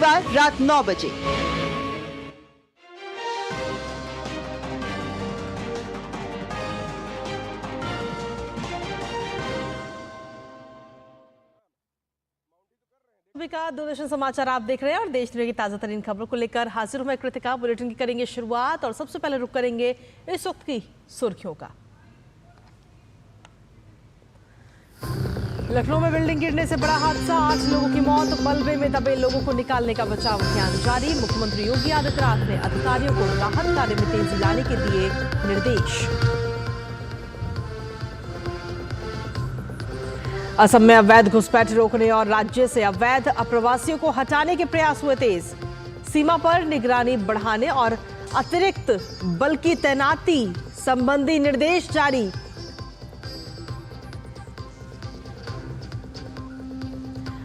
रविवार रात 9 बजे। दूरदर्शन समाचार आप देख रहे हैं और देश दुनिया की ताजा तरीन खबरों को लेकर हाजिर हूं मैं कृतिका। बुलेटिन की करेंगे शुरुआत और सबसे पहले रुक करेंगे इस वक्त की सुर्खियों का। लखनऊ में बिल्डिंग गिरने से बड़ा हादसा, 8 लोगों की मौत, मलबे में दबे लोगों को निकालने का बचाव अभियान जारी। मुख्यमंत्री योगी आदित्यनाथ ने अधिकारियों को राहत कार्य में तेजी लाने के दिए निर्देश। असम में अवैध घुसपैठ रोकने और राज्य से अवैध अप्रवासियों को हटाने के प्रयास हुए तेज। सीमा पर निगरानी बढ़ाने और अतिरिक्त बल की तैनाती संबंधी निर्देश जारी।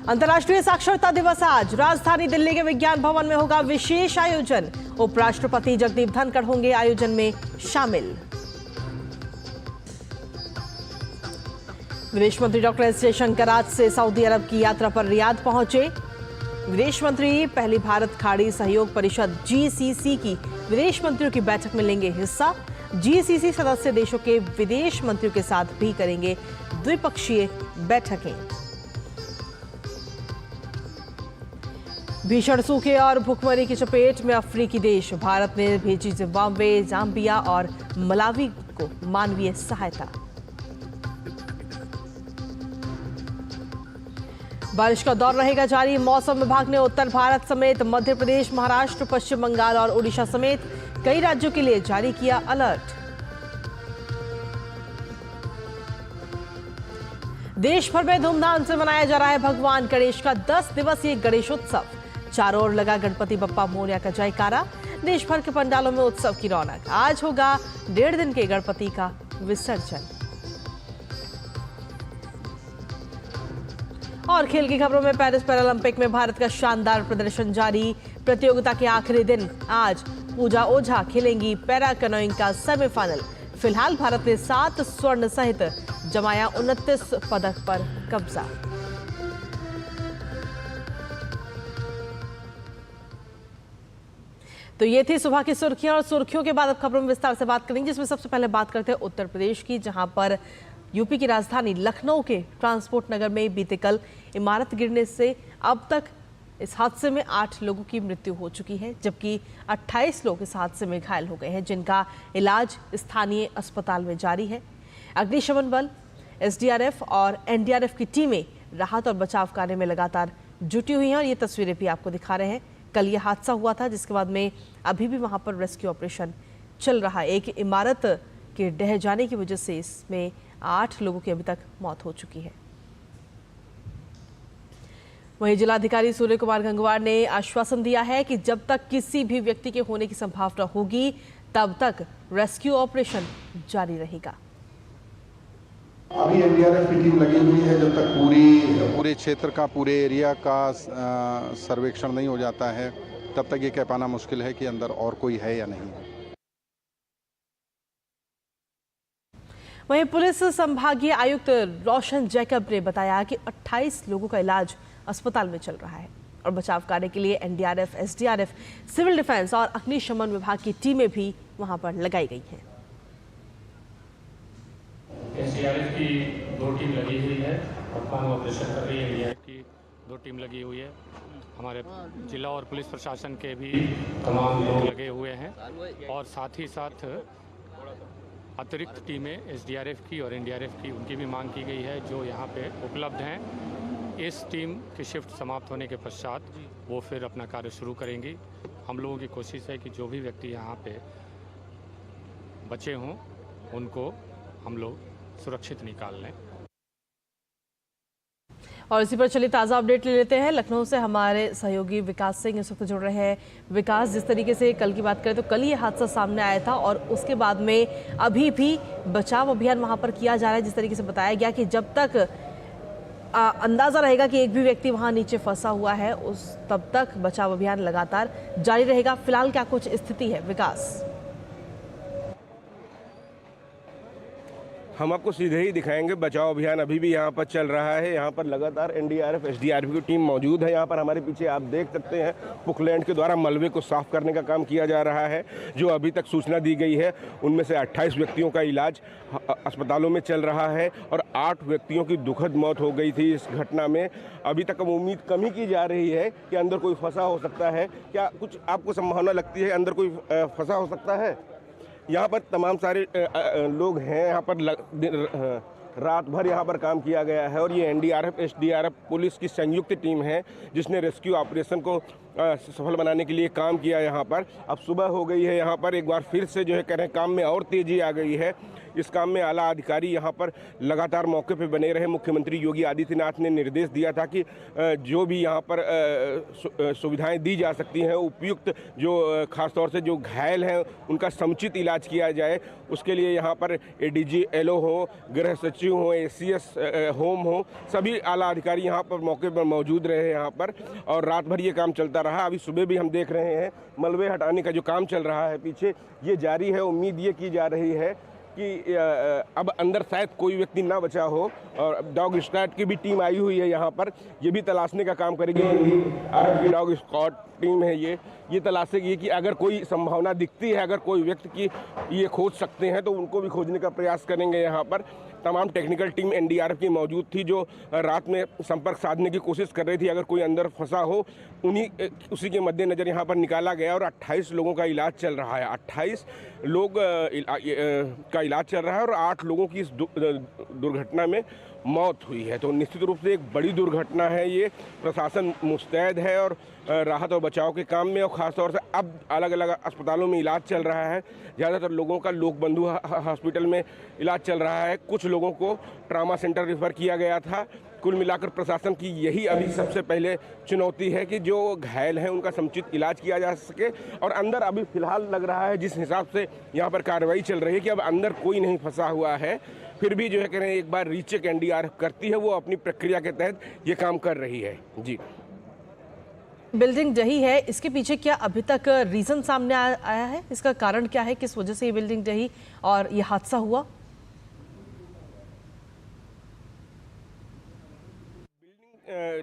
अंतर्राष्ट्रीय साक्षरता दिवस आज, राजधानी दिल्ली के विज्ञान भवन में होगा विशेष आयोजन। उपराष्ट्रपति जगदीप धनखड़ होंगे आयोजन में शामिल। विदेश मंत्री डॉक्टर एस जयशंकर आज से सऊदी अरब की यात्रा पर रियाद पहुंचे। विदेश मंत्री पहली भारत खाड़ी सहयोग परिषद जीसीसी की विदेश मंत्रियों की बैठक में लेंगे हिस्सा। जीसीसी सदस्य देशों के विदेश मंत्रियों के साथ भी करेंगे द्विपक्षीय बैठकें। भीषण सूखे और भूखमरी की चपेट में अफ्रीकी देश, भारत ने भेजी जिम्बाब्वे, जाम्बिया और मलावी को मानवीय सहायता। बारिश का दौर रहेगा जारी, मौसम विभाग ने उत्तर भारत समेत मध्य प्रदेश, महाराष्ट्र, पश्चिम बंगाल और ओडिशा समेत कई राज्यों के लिए जारी किया अलर्ट। देश भर में धूमधाम से मनाया जा रहा है भगवान गणेश का 10 दिवसीय गणेशोत्सव। चारों ओर लगा गणपति बप्पा मोरया का जयकारा। देश भर के पंडालों में उत्सव की रौनक। आज होगा 1.5 दिन के गणपति का विसर्जन। और खेल की खबरों में पेरिस पैरालंपिक में भारत का शानदार प्रदर्शन जारी। प्रतियोगिता के आखिरी दिन आज पूजा ओझा खेलेंगी पैरा कैनोइंग का सेमीफाइनल। फिलहाल भारत ने 7 स्वर्ण सहित जमाया 29 पदक पर कब्जा। तो ये थी सुबह की सुर्खियां और सुर्खियों के बाद अब खबरों में विस्तार से बात करेंगे, जिसमें सबसे पहले बात करते हैं उत्तर प्रदेश की, जहां पर यूपी की राजधानी लखनऊ के ट्रांसपोर्ट नगर में बीते कल इमारत गिरने से अब तक इस हादसे में 8 लोगों की मृत्यु हो चुकी है, जबकि 28 लोग इस हादसे में घायल हो गए हैं, जिनका इलाज स्थानीय अस्पताल में जारी है। अग्निशमन बल, एसडीआरएफ और एनडीआरएफ की टीमें राहत और बचाव कार्य में लगातार जुटी हुई हैं और ये तस्वीरें भी आपको दिखा रहे हैं। कल ये हादसा हुआ था, जिसके बाद में अभी भी वहां पर रेस्क्यू ऑपरेशन चल रहा है। एक इमारत के ढह जाने की वजह से इसमें 8 लोगों की अभी तक मौत हो चुकी है। वहीं जिलाधिकारी सूर्य कुमार गंगवार ने आश्वासन दिया है कि जब तक किसी भी व्यक्ति के होने की संभावना होगी तब तक रेस्क्यू ऑपरेशन जारी रहेगा। अभी एनडीआरएफ की टीम लगी हुई है। जब तक पूरे क्षेत्र का, पूरे एरिया का सर्वेक्षण नहीं हो जाता है तब तक ये कह पाना मुश्किल है कि अंदर और कोई है या नहीं है। वहीं पुलिस संभागीय आयुक्त रोशन जैकब ने बताया कि 28 लोगों का इलाज अस्पताल में चल रहा है और बचाव कार्य के लिए एनडीआरएफ, एसडीआरएफ, सिविल डिफेंस और अग्निशमन विभाग की टीमें भी वहां पर लगाई गई हैं। एसडीआरएफ की 2 टीम लगी हुई है, वर्तमान ऑपरेशन कर रही है। एनडीआरएफ की 2 टीम लगी हुई है। हमारे जिला और पुलिस प्रशासन के भी तमाम लोग लगे हुए हैं और साथ ही साथ अतिरिक्त टीमें एसडीआरएफ की और एनडीआरएफ की, उनकी भी मांग की गई है, जो यहाँ पे उपलब्ध हैं। इस टीम की शिफ्ट समाप्त होने के पश्चात वो फिर अपना कार्य शुरू करेंगी। हम लोगों की कोशिश है कि जो भी व्यक्ति यहाँ पे बचे हों उनको हम लोग सुरक्षित निकाल लें। और इसी पर चलिए ताज़ा अपडेट ले लेते हैं। लखनऊ से हमारे सहयोगी विकास सिंह इस वक्त जुड़ रहे हैं। विकास, जिस तरीके से कल की बात करें तो कल ये हादसा सामने आया था और उसके बाद में अभी भी बचाव अभियान वहां पर किया जा रहा है। जिस तरीके से बताया गया कि जब तक अंदाज़ा रहेगा कि एक भी व्यक्ति वहां नीचे फंसा हुआ है तब तक बचाव अभियान लगातार जारी रहेगा। फिलहाल क्या कुछ स्थिति है विकास? हम आपको सीधे ही दिखाएंगे। बचाव अभियान अभी भी यहाँ पर चल रहा है। यहाँ पर लगातार एनडीआरएफ एसडीआरएफ की टीम मौजूद है। यहाँ पर हमारे पीछे आप देख सकते हैं पुकलैंड के द्वारा मलबे को साफ करने का काम किया जा रहा है। जो अभी तक सूचना दी गई है उनमें से 28 व्यक्तियों का इलाज अस्पतालों में चल रहा है और 8 व्यक्तियों की दुखद मौत हो गई थी इस घटना में। अभी तक उम्मीद कम ही की जा रही है कि अंदर कोई फंसा हो सकता है। क्या कुछ आपको संभावना लगती है अंदर कोई फंसा हो सकता है? यहाँ पर तमाम सारे लोग हैं। यहाँ पर रात भर यहाँ पर काम किया गया है और ये एनडीआरएफ एसडीआरएफ पुलिस की संयुक्त टीम है जिसने रेस्क्यू ऑपरेशन को सफल बनाने के लिए काम किया। यहाँ पर अब सुबह हो गई है। यहाँ पर एक बार फिर से जो है कह रहे हैं काम में और तेज़ी आ गई है। इस काम में आला अधिकारी यहाँ पर लगातार मौके पे बने रहे। मुख्यमंत्री योगी आदित्यनाथ ने निर्देश दिया था कि जो भी यहाँ पर सुविधाएं दी जा सकती हैं उपयुक्त जो खासतौर से जो घायल हैं उनका समुचित इलाज किया जाए। उसके लिए यहाँ पर एडीजी एलओ हो, गृह सचिव हो, एसीएस होम हो, सभी आला अधिकारी यहाँ पर मौके पर मौजूद रहे यहाँ पर और रात भर ये काम चलता रहा। अभी सुबह भी हम देख रहे हैं मलबे हटाने का जो काम चल रहा है पीछे ये जारी है। उम्मीद ये की जा रही है कि अब अंदर शायद कोई व्यक्ति ना बचा हो और डॉग स्क्वाड की भी टीम आई हुई है यहाँ पर। ये भी तलाशने का काम करेगी। आर्मी की डॉग स्क्वाड टीम है ये तलाशेगी कि अगर कोई संभावना दिखती है, अगर कोई व्यक्ति की ये खोज सकते हैं तो उनको भी खोजने का प्रयास करेंगे। यहाँ पर तमाम टेक्निकल टीम एनडीआरएफ की मौजूद थी जो रात में संपर्क साधने की कोशिश कर रही थी। अगर कोई अंदर फंसा हो उसी के मद्देनज़र यहाँ पर निकाला गया और 28 लोगों का इलाज चल रहा है। 28 लोग का इलाज चल रहा है और 8 लोगों की इस दुर्घटना में मौत हुई है। तो निश्चित रूप से एक बड़ी दुर्घटना है ये। प्रशासन मुस्तैद है और राहत और बचाव के काम में और ख़ासतौर से अब अलग अलग अस्पतालों में इलाज चल रहा है। ज़्यादातर लोगों का लोक बंधु हॉस्पिटल में इलाज चल रहा है। कुछ लोगों को ट्रामा सेंटर रेफर किया गया था। कुल मिलाकर प्रशासन की यही अभी सबसे पहले चुनौती है कि जो घायल हैं उनका समुचित इलाज किया जा सके। और अंदर अभी फ़िलहाल लग रहा है जिस हिसाब से यहाँ पर कार्रवाई चल रही है कि अब अंदर कोई नहीं फंसा हुआ है। फिर भी जो है कह रहे हैं एक बार रीचेक एनडीआरएफ करती है, वो अपनी प्रक्रिया के तहत ये काम कर रही है। जी, बिल्डिंग ढही है, इसके पीछे क्या अभी तक रीजन सामने आया है? इसका कारण क्या है? किस वजह से ये बिल्डिंग ढही और ये हादसा हुआ?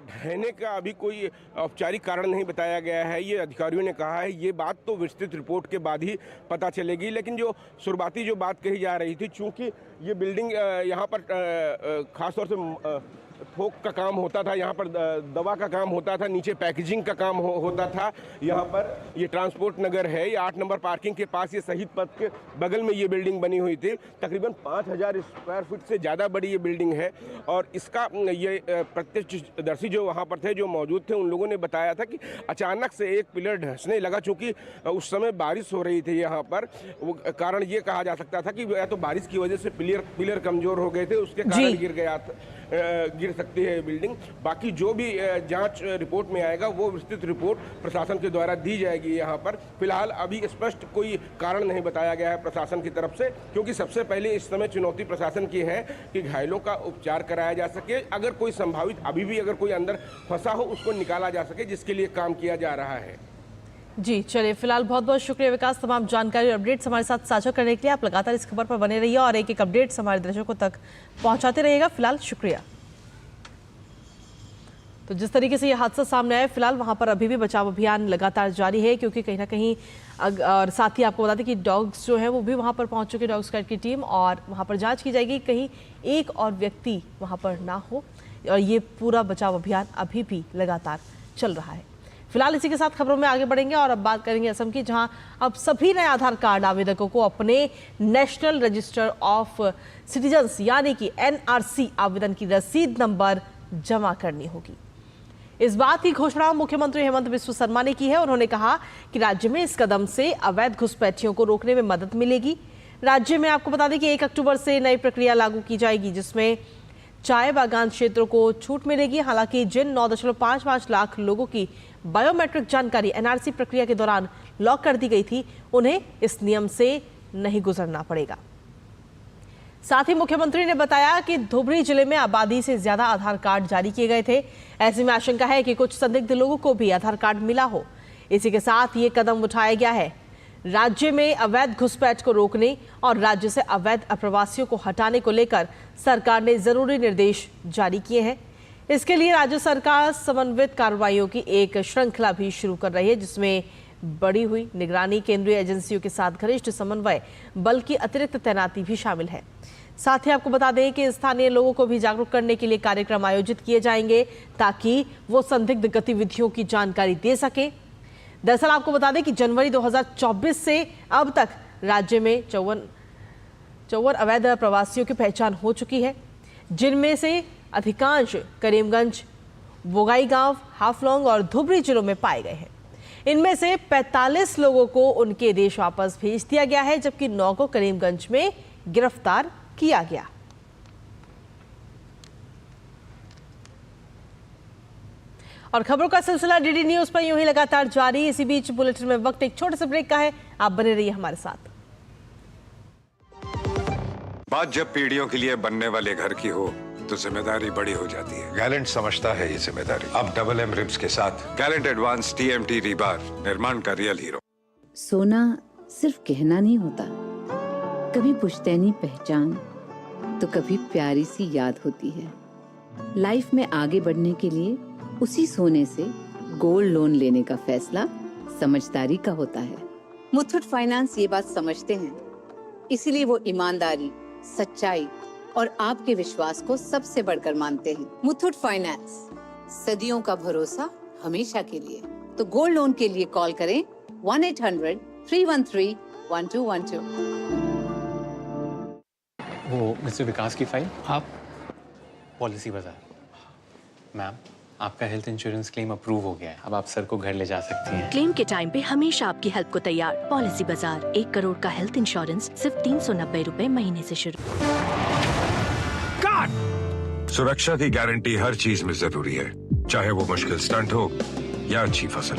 ढहने का अभी कोई औपचारिक कारण नहीं बताया गया है। ये अधिकारियों ने कहा है ये बात तो विस्तृत रिपोर्ट के बाद ही पता चलेगी। लेकिन जो शुरुआती जो बात कही जा रही थी, चूंकि ये बिल्डिंग यहाँ पर खासतौर से थोक का काम होता था, यहाँ पर दवा का काम होता था, नीचे पैकेजिंग का काम होता था। यहाँ पर ये ट्रांसपोर्ट नगर है, ये 8 नंबर पार्किंग के पास ये शहीद पथ के बगल में ये बिल्डिंग बनी हुई थी। तकरीबन 5000 स्क्वायर फीट से ज़्यादा बड़ी ये बिल्डिंग है और इसका ये प्रत्यक्षदर्शी जो वहाँ पर थे, जो मौजूद थे, उन लोगों ने बताया था कि अचानक से एक पिलर धंसने लगा। चूँकि उस समय बारिश हो रही थी यहाँ पर, वो कारण ये कहा जा सकता था कि या तो बारिश की वजह से पिलर कमज़ोर हो गए थे, उसके कारण गिर सकती है बिल्डिंग। बाकी जो भी जांच रिपोर्ट में आएगा वो विस्तृत रिपोर्ट प्रशासन के द्वारा दी जाएगी। यहाँ पर फिलहाल अभी स्पष्ट कोई कारण नहीं बताया गया है प्रशासन की तरफ से, क्योंकि सबसे पहले इस समय चुनौती प्रशासन की है कि घायलों का उपचार कराया जा सके। अगर कोई संभावित अभी भी अगर कोई अंदर फंसा हो उसको निकाला जा सके, जिसके लिए काम किया जा रहा है। जी चलिए, फिलहाल बहुत बहुत शुक्रिया विकास, तमाम जानकारी और अपडेट्स हमारे साथ साझा करने के लिए। आप लगातार इस खबर पर बने रहिए और एक एक अपडेट्स हमारे दर्शकों तक पहुंचाते रहिएगा। फिलहाल शुक्रिया। तो जिस तरीके से ये हादसा सामने आया, फिलहाल वहां पर अभी भी बचाव अभियान लगातार जारी है, क्योंकि कहीं ना कहीं और साथ ही आपको बता दें कि डॉग्स जो है वो भी वहां पर पहुंच चुके, डॉग स्क्वाड की टीम, और वहां पर जांच की जाएगी कहीं एक और व्यक्ति वहां पर ना हो। और ये पूरा बचाव अभियान अभी भी लगातार चल रहा है। फिलहाल इसी के साथ खबरों में आगे बढ़ेंगे और अब बात करेंगे असम की, जहां अब सभी नए आधार कार्ड आवेदकों को अपने नेशनल रजिस्टर ऑफ सिटीजन्स यानी कि NRC आवेदन की रसीद नंबर जमा करनी होगी। इस बात की घोषणा मुख्यमंत्री हेमंत बिस्वा शर्मा ने की है। उन्होंने कहा कि राज्य में इस कदम से अवैध घुसपैठियों को रोकने में मदद मिलेगी। राज्य में आपको बता दें कि 1 अक्टूबर से नई प्रक्रिया लागू की जाएगी, जिसमें चाय बागान क्षेत्रों को छूट मिलेगी। हालांकि जिन 9.55 लाख लोगों की बायोमेट्रिक जानकारी NRC प्रक्रिया के दौरान लॉक कर दी गई थी, उन्हें इस नियम से नहीं गुजरना पड़ेगा। साथ ही मुख्यमंत्री ने बताया कि धुबरी जिले में आबादी से ज्यादा आधार कार्ड जारी किए गए थे। ऐसे में आशंका है कि कुछ संदिग्ध लोगों को भी आधार कार्ड मिला हो। इसी के साथ ये कदम उठाया गया है। राज्य में अवैध घुसपैठ को रोकने और राज्य से अवैध अप्रवासियों को हटाने को लेकर सरकार ने जरूरी निर्देश जारी किए हैं। इसके लिए राज्य सरकार समन्वित कार्रवाइयों की एक श्रृंखला भी शुरू कर रही है, जिसमें बढ़ी हुई निगरानी, केंद्रीय एजेंसियों के साथ घनिष्ठ समन्वय, बल की अतिरिक्त तैनाती भी शामिल है। साथ ही आपको बता दें कि स्थानीय लोगों को भी जागरूक करने के लिए कार्यक्रम आयोजित किए जाएंगे ताकि वो संदिग्ध गतिविधियों की जानकारी दे सके। दरअसल आपको बता दें कि जनवरी 2024 से अब तक राज्य में 54 अवैध प्रवासियों की पहचान हो चुकी है, जिनमें से अधिकांश करीमगंज, बोगाईगांव, हाफलॉन्ग और धुबरी जिलों में पाए गए हैं। इनमें से 45 लोगों को उनके देश वापस भेज दिया गया है, जबकि 9 को करीमगंज में गिरफ्तार किया गया। और खबरों का सिलसिला डीडी न्यूज पर यूं ही लगातार जारी। इसी बीच बुलेटिन में वक्त एक छोटे से ब्रेक का है, आप बने रहिए हमारे साथ। बात जब पीढ़ियों के लिए बनने वाले घर की हो तो जिम्मेदारी बड़ी हो जाती है। गैलेंट समझता है ये जिम्मेदारी। अब डबल एम रिब्स के साथ गैलेंट एडवांस TMT रीबार, निर्माण का रियल हीरो। सोना सिर्फ गहना नहीं होता, कभी पुश्तैनी पहचान तो कभी प्यारी सी याद होती है। लाइफ में आगे बढ़ने के लिए उसी सोने से गोल्ड लोन लेने का फैसला समझदारी का होता है। मुथूट फाइनेंस ये बात समझते हैं, इसीलिए वो ईमानदारी, सच्चाई और आपके विश्वास को सबसे बढ़कर मानते हैं। मुथूट फाइनेंस, सदियों का भरोसा हमेशा के लिए। तो गोल्ड लोन के लिए कॉल करें 1-800-313-1212। वो मिस्टर विकास की फाइल आप पॉलिसी बाजार। मैम, आपका हेल्थ इंश्योरेंस क्लेम अप्रूव हो गया है, अब आप सर को घर ले जा सकती हैं। क्लेम के टाइम पे हमेशा आपकी हेल्प को तैयार। पॉलिसी बाजार, 1 करोड़ का हेल्थ इंश्योरेंस सिर्फ 390 रुपए महीने से शुरू। सुरक्षा की गारंटी हर चीज में जरूरी है, चाहे वो मुश्किल स्टंट हो या अच्छी फसल।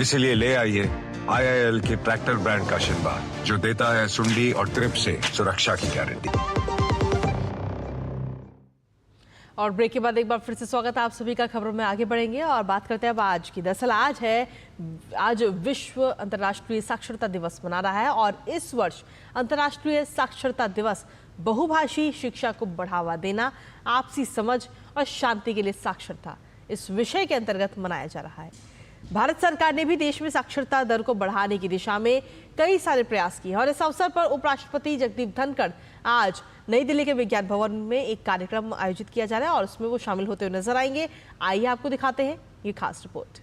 इसीलिए ले आइए IIL के ट्रैक्टर ब्रांड का शिनबार, जो देता है सुंडी और ट्रिप से सुरक्षा की गारंटी। और ब्रेक के बाद एक बार फिर से स्वागत है आप सभी का। खबरों में आगे बढ़ेंगे और बात करते हैं अब आज की। दरअसल आज विश्व अंतर्राष्ट्रीय साक्षरता दिवस मना रहा है और इस वर्ष अंतर्राष्ट्रीय साक्षरता दिवस बहुभाषी शिक्षा को बढ़ावा देना, आपसी समझ और शांति के लिए साक्षरता, इस विषय के अंतर्गत मनाया जा रहा है। भारत सरकार ने भी देश में साक्षरता दर को बढ़ाने की दिशा में कई सारे प्रयास किए हैं और इस अवसर पर उपराष्ट्रपति जगदीप धनखड़ आज नई दिल्ली के विज्ञान भवन में एक कार्यक्रम आयोजित किया जा रहा है और उसमें वो शामिल होते हुए नजर आएंगे। आइए आपको दिखाते हैं ये खास रिपोर्ट।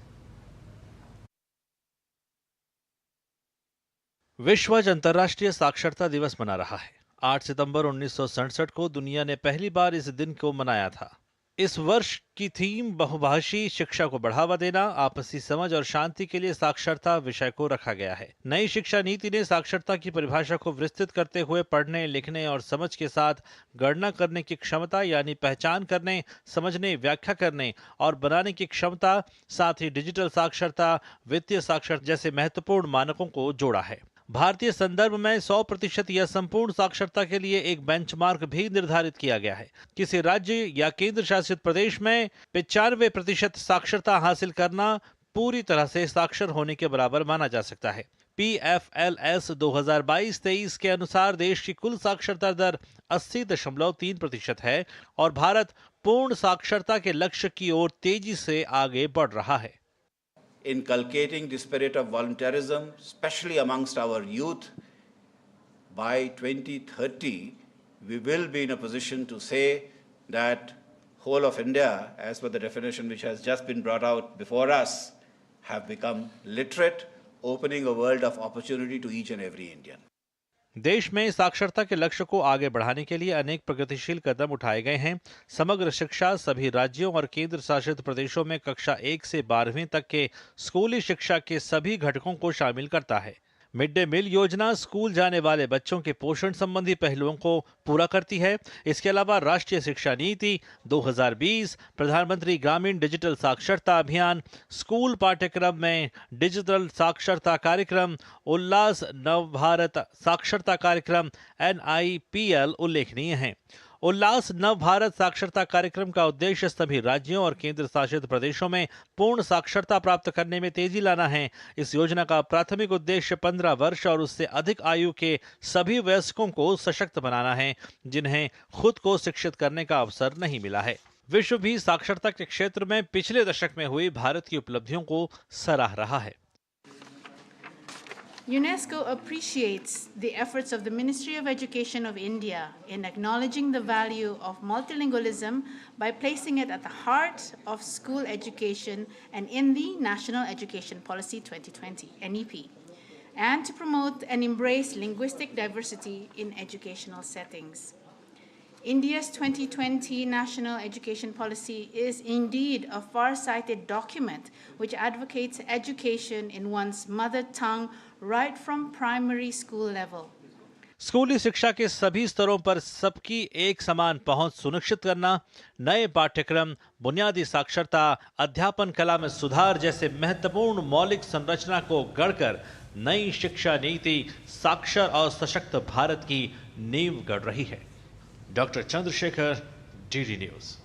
विश्व आज अंतर्राष्ट्रीय साक्षरता दिवस मना रहा है। 8 सितंबर 1967 को दुनिया ने पहली बार इस दिन को मनाया था। इस वर्ष की थीम बहुभाषी शिक्षा को बढ़ावा देना, आपसी समझ और शांति के लिए साक्षरता विषय को रखा गया है। नई शिक्षा नीति ने साक्षरता की परिभाषा को विस्तृत करते हुए पढ़ने, लिखने और समझ के साथ गणना करने की क्षमता, यानी पहचान करने, समझने, व्याख्या करने और बनाने की क्षमता, साथ ही डिजिटल साक्षरता, वित्तीय साक्षरता जैसे महत्वपूर्ण मानकों को जोड़ा है। भारतीय संदर्भ में 100% या संपूर्ण साक्षरता के लिए एक बेंचमार्क भी निर्धारित किया गया है। किसी राज्य या केंद्र शासित प्रदेश में 95% साक्षरता हासिल करना पूरी तरह से साक्षर होने के बराबर माना जा सकता है। PFLS 2022-23 के अनुसार देश की कुल साक्षरता दर 80.3% है और भारत पूर्ण साक्षरता के लक्ष्य की ओर तेजी से आगे बढ़ रहा है। Inculcating the spirit of volunteerism, especially amongst our youth, by 2030, we will be in a position to say that whole of India, as per the definition which has just been brought out before us, have become literate, opening a world of opportunity to each and every Indian. देश में साक्षरता के लक्ष्य को आगे बढ़ाने के लिए अनेक प्रगतिशील कदम उठाए गए हैं। समग्र शिक्षा सभी राज्यों और केंद्र शासित प्रदेशों में कक्षा 1 से 12वीं तक के स्कूली शिक्षा के सभी घटकों को शामिल करता है। मिड डे मील योजना स्कूल जाने वाले बच्चों के पोषण संबंधी पहलुओं को पूरा करती है। इसके अलावा राष्ट्रीय शिक्षा नीति 2020, प्रधानमंत्री ग्रामीण डिजिटल साक्षरता अभियान, स्कूल पाठ्यक्रम में डिजिटल साक्षरता कार्यक्रम, उल्लास नव भारत साक्षरता कार्यक्रम NIPL उल्लेखनीय हैं। उल्लास नव भारत साक्षरता कार्यक्रम का उद्देश्य सभी राज्यों और केंद्र शासित प्रदेशों में पूर्ण साक्षरता प्राप्त करने में तेजी लाना है। इस योजना का प्राथमिक उद्देश्य 15 वर्ष और उससे अधिक आयु के सभी वयस्कों को सशक्त बनाना है, जिन्हें खुद को शिक्षित करने का अवसर नहीं मिला है। विश्व भी साक्षरता के क्षेत्र में पिछले दशक में हुई भारत की उपलब्धियों को सराह रहा है। UNESCO appreciates the efforts of the Ministry of Education of India in acknowledging the value of multilingualism by placing it at the heart of school education and in the National Education Policy 2020 (NEP), and to promote and embrace linguistic diversity in educational settings. India's 2020 National Education Policy is indeed a far-sighted document which advocates education in one's mother tongue right from primary school level. स्कूली शिक्षा के सभी स्तरों पर सबकी एक समान पहुंच सुनिश्चित करना, नए पाठ्यक्रम, बुनियादी साक्षरता, अध्यापन कला में सुधार जैसे महत्वपूर्ण मौलिक संरचना को गढ़कर नई शिक्षा नीति साक्षर और सशक्त भारत की नींव गढ़ रही है। Doctor Chandrashekhar, DD news.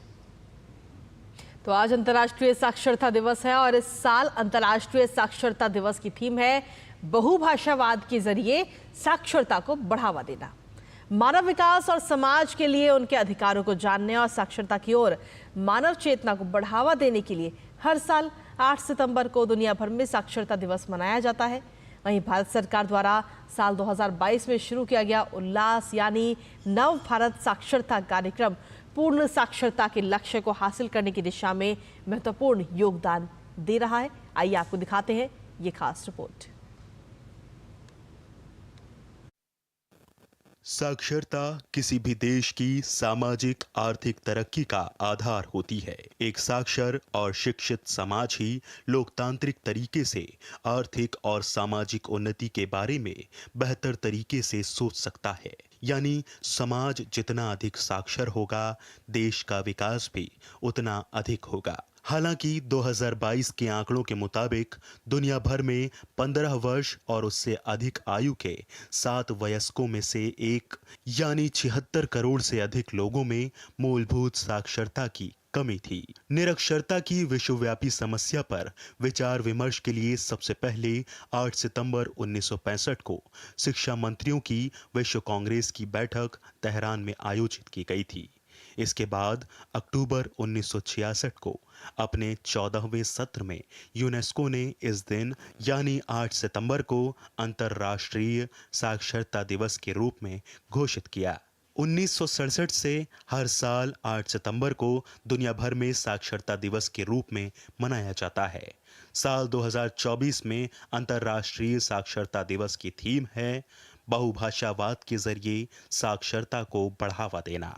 तो आज अंतर्राष्ट्रीय साक्षरता दिवस है और इस साल अंतर्राष्ट्रीय साक्षरता दिवस की थीम है बहुभाषावाद के जरिए साक्षरता को बढ़ावा देना। मानव विकास और समाज के लिए उनके अधिकारों को जानने और साक्षरता की ओर मानव चेतना को बढ़ावा देने के लिए हर साल 8 सितंबर को दुनिया भर में साक्षरता दिवस मनाया जाता है। वहीं भारत सरकार द्वारा साल 2022 में शुरू किया गया उल्लास यानी नव भारत साक्षरता कार्यक्रम पूर्ण साक्षरता के लक्ष्य को हासिल करने की दिशा में महत्वपूर्ण योगदान दे रहा है। आइए आपको दिखाते हैं ये खास रिपोर्ट। साक्षरता किसी भी देश की सामाजिक आर्थिक तरक्की का आधार होती है। एक साक्षर और शिक्षित समाज ही लोकतांत्रिक तरीके से आर्थिक और सामाजिक उन्नति के बारे में बेहतर तरीके से सोच सकता है। यानी समाज जितना अधिक साक्षर होगा, देश का विकास भी उतना अधिक होगा। हालांकि 2022 के आंकड़ों के मुताबिक दुनिया भर में 15 वर्ष और उससे अधिक आयु के 7 वयस्कों में से एक यानी 76 करोड़ से अधिक लोगों में मूलभूत साक्षरता की कमी थी। निरक्षरता की विश्वव्यापी समस्या पर विचार विमर्श के लिए सबसे पहले 8 सितंबर 1965 को शिक्षा मंत्रियों की विश्व कांग्रेस की बैठक तेहरान में आयोजित की गई थी। इसके बाद अक्टूबर 1966 को अपने 14वें सत्र में यूनेस्को ने इस दिन यानी 8 सितंबर को अंतर्राष्ट्रीय साक्षरता दिवस के रूप में घोषित किया। 1967 से हर साल 8 सितंबर को दुनिया भर में साक्षरता दिवस के रूप में मनाया जाता है। साल 2024 में अंतर्राष्ट्रीय साक्षरता दिवस की थीम है बहुभाषावाद के जरिए साक्षरता को बढ़ावा देना।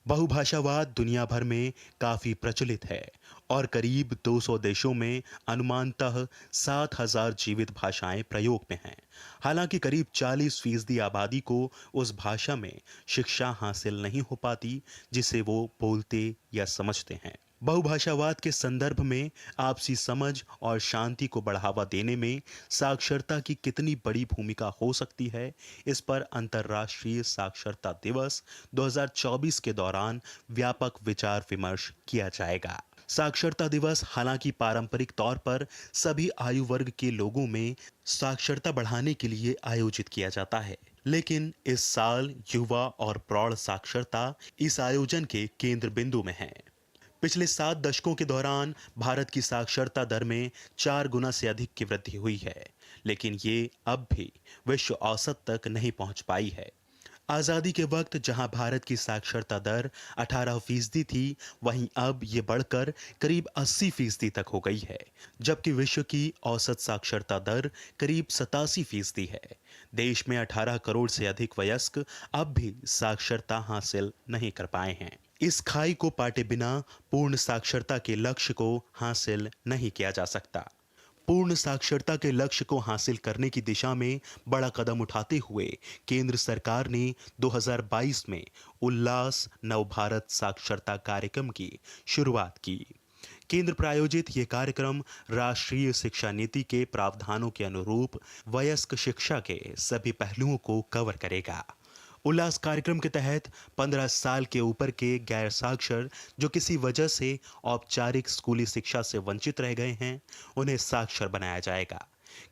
बहुभाषावाद दुनिया भर में काफी प्रचलित है और करीब 200 देशों में अनुमानतः 7,000 जीवित भाषाएं प्रयोग में हैं। हालांकि करीब 40% आबादी को उस भाषा में शिक्षा हासिल नहीं हो पाती जिसे वो बोलते या समझते हैं। बहुभाषावाद के संदर्भ में आपसी समझ और शांति को बढ़ावा देने में साक्षरता की कितनी बड़ी भूमिका हो सकती है, इस पर अंतर्राष्ट्रीय साक्षरता दिवस 2024 के दौरान व्यापक विचार विमर्श किया जाएगा। साक्षरता दिवस हालांकि पारंपरिक तौर पर सभी आयु वर्ग के लोगों में साक्षरता बढ़ाने के लिए आयोजित किया जाता है, लेकिन इस साल युवा और प्रौढ़ साक्षरता इस आयोजन के केंद्र बिंदु में है। पिछले 7 दशकों के दौरान भारत की साक्षरता दर में 4 गुना से अधिक की वृद्धि हुई है, लेकिन ये अब भी विश्व औसत तक नहीं पहुंच पाई है। आज़ादी के वक्त जहां भारत की साक्षरता दर 18% थी, वहीं अब ये बढ़कर करीब 80% तक हो गई है, जबकि विश्व की औसत साक्षरता दर करीब 87% है। देश में 18 करोड़ से अधिक वयस्क अब भी साक्षरता हासिल नहीं कर पाए हैं। इस खाई को पाटे बिना पूर्ण साक्षरता के लक्ष्य को हासिल नहीं किया जा सकता। पूर्ण साक्षरता के लक्ष्य को हासिल करने की दिशा में बड़ा कदम उठाते हुए केंद्र सरकार ने 2022 में उल्लास नव भारत साक्षरता कार्यक्रम की शुरुआत की। केंद्र प्रायोजित ये कार्यक्रम राष्ट्रीय शिक्षा नीति के प्रावधानों के अनुरूप वयस्क शिक्षा के सभी पहलुओं को कवर करेगा। उल्लास कार्यक्रम के तहत 15 साल के ऊपर के गैर साक्षर जो किसी वजह से औपचारिक स्कूली शिक्षा से वंचित रह गए हैं, उन्हें साक्षर बनाया जाएगा।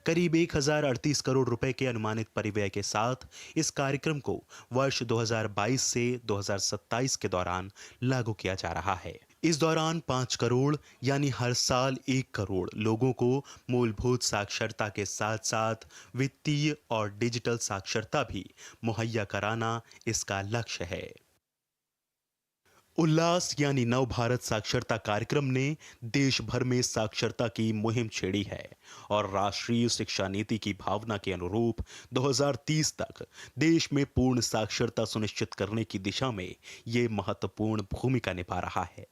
करीब 1038 करोड़ रुपए के अनुमानित परिव्यय के साथ इस कार्यक्रम को वर्ष 2022 से 2027 के दौरान लागू किया जा रहा है। इस दौरान 5 करोड़ यानी हर साल 1 करोड़ लोगों को मूलभूत साक्षरता के साथ साथ वित्तीय और डिजिटल साक्षरता भी मुहैया कराना इसका लक्ष्य है। उल्लास यानी नव भारत साक्षरता कार्यक्रम ने देश भर में साक्षरता की मुहिम छेड़ी है और राष्ट्रीय शिक्षा नीति की भावना के अनुरूप 2030 तक देश में पूर्ण साक्षरता सुनिश्चित करने की दिशा में ये महत्वपूर्ण भूमिका निभा रहा है।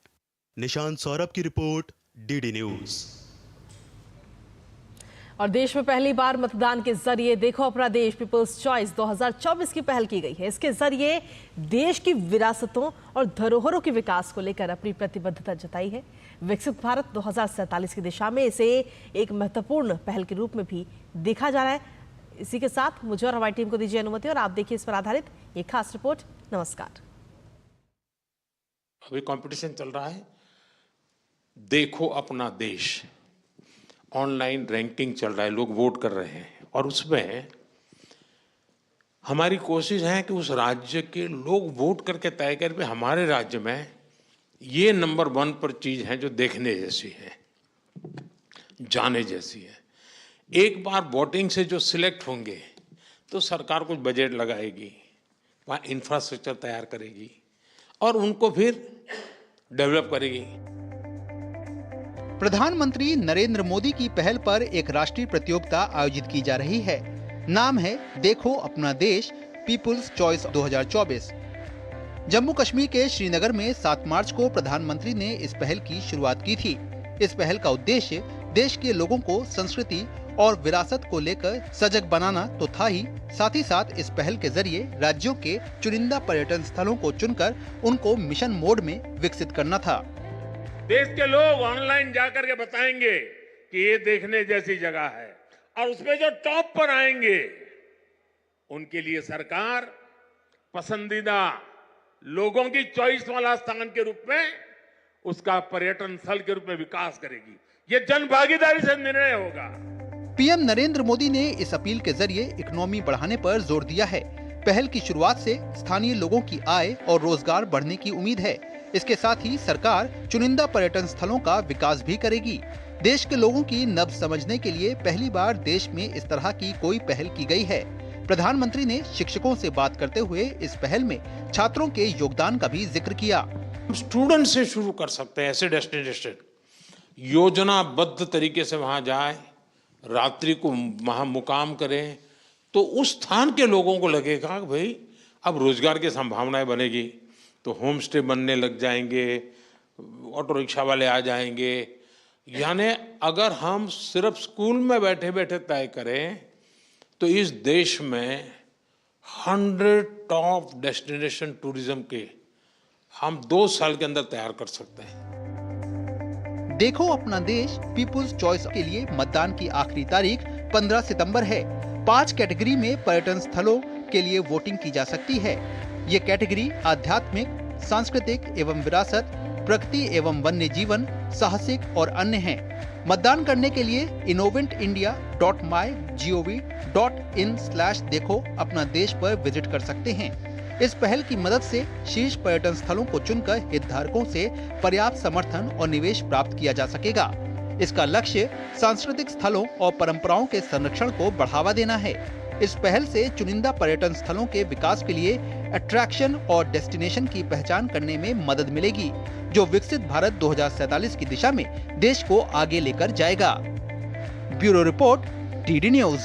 निशांत सौरभ की रिपोर्ट, डीडी न्यूज। और देश में पहली बार मतदान के जरिए देखो अपना देश पीपल्स चॉइस 2024 की पहल की गई है। इसके जरिए देश की विरासतों और धरोहरों के विकास को लेकर अपनी प्रतिबद्धता जताई है। विकसित भारत 2047 की दिशा में इसे एक महत्वपूर्ण पहल के रूप में भी देखा जा रहा है। इसी के साथ मुझे और हमारी टीम को दीजिए अनुमति और आप देखिए इस पर आधारित ये खास रिपोर्ट। नमस्कार। अभी कंपटीशन चल रहा है, देखो अपना देश, ऑनलाइन रैंकिंग चल रहा है, लोग वोट कर रहे हैं और उसमें हमारी कोशिश है कि उस राज्य के लोग वोट करके तय करें हमारे राज्य में ये नंबर 1 पर चीज है जो देखने जैसी है, जाने जैसी है। एक बार वोटिंग से जो सिलेक्ट होंगे तो सरकार कुछ बजट लगाएगी, वहाँ इंफ्रास्ट्रक्चर तैयार करेगी और उनको फिर डेवलप करेगी। प्रधानमंत्री नरेंद्र मोदी की पहल पर एक राष्ट्रीय प्रतियोगिता आयोजित की जा रही है। नाम है देखो अपना देश पीपुल्स चॉइस 2024। जम्मू कश्मीर के श्रीनगर में 7 मार्च को प्रधानमंत्री ने इस पहल की शुरुआत की थी। इस पहल का उद्देश्य देश के लोगों को संस्कृति और विरासत को लेकर सजग बनाना तो था ही, साथ इस पहल के जरिए राज्यों के चुनिंदा पर्यटन स्थलों को चुनकर उनको मिशन मोड में विकसित करना था। देश के लोग ऑनलाइन जाकर के बताएंगे कि ये देखने जैसी जगह है और उसमें जो टॉप पर आएंगे उनके लिए सरकार पसंदीदा लोगों की चॉइस वाला स्थान के रूप में उसका पर्यटन स्थल के रूप में विकास करेगी। ये जन भागीदारी से निर्णय होगा। पीएम नरेंद्र मोदी ने इस अपील के जरिए इकोनॉमी बढ़ाने पर जोर दिया है। पहल की शुरुआत से स्थानीय लोगों की आय और रोजगार बढ़ने की उम्मीद है। इसके साथ ही सरकार चुनिंदा पर्यटन स्थलों का विकास भी करेगी। देश के लोगों की नब्ज समझने के लिए पहली बार देश में इस तरह की कोई पहल की गई है। प्रधानमंत्री ने शिक्षकों से बात करते हुए इस पहल में छात्रों के योगदान का भी जिक्र किया। स्टूडेंट से शुरू कर सकते हैं, ऐसे डेस्टिनेशन योजनाबद्ध तरीके से वहां जाए, रात्रि को वहां मुकाम करें तो उस स्थान के लोगों को लगेगा कि भाई अब रोजगार की संभावनाएं बनेगी, तो होम स्टे बनने लग जाएंगे, ऑटो रिक्शा वाले आ जाएंगे। यानी अगर हम सिर्फ स्कूल में बैठे बैठे तय करें तो इस देश में 100 टॉप डेस्टिनेशन टूरिज्म के हम 2 साल के अंदर तैयार कर सकते हैं। देखो अपना देश पीपुल्स चॉइस के लिए मतदान की आखिरी तारीख 15 सितंबर है। 5 कैटेगरी में पर्यटन स्थलों के लिए वोटिंग की जा सकती है। ये कैटेगरी आध्यात्मिक, सांस्कृतिक एवं विरासत, प्रकृति एवं वन्य जीवन, साहसिक और अन्य हैं। मतदान करने के लिए innoventindia.mygov.in/देखो अपना देश पर विजिट कर सकते हैं। इस पहल की मदद से शीर्ष पर्यटन स्थलों को चुनकर हितधारकों से पर्याप्त समर्थन और निवेश प्राप्त किया जा सकेगा। इसका लक्ष्य सांस्कृतिक स्थलों और परंपराओं के संरक्षण को बढ़ावा देना है। इस पहल से चुनिंदा पर्यटन स्थलों के विकास के लिए अट्रैक्शन और डेस्टिनेशन की पहचान करने में मदद मिलेगी, जो विकसित भारत 2047 की दिशा में देश को आगे लेकर जाएगा। Bureau report, DD news.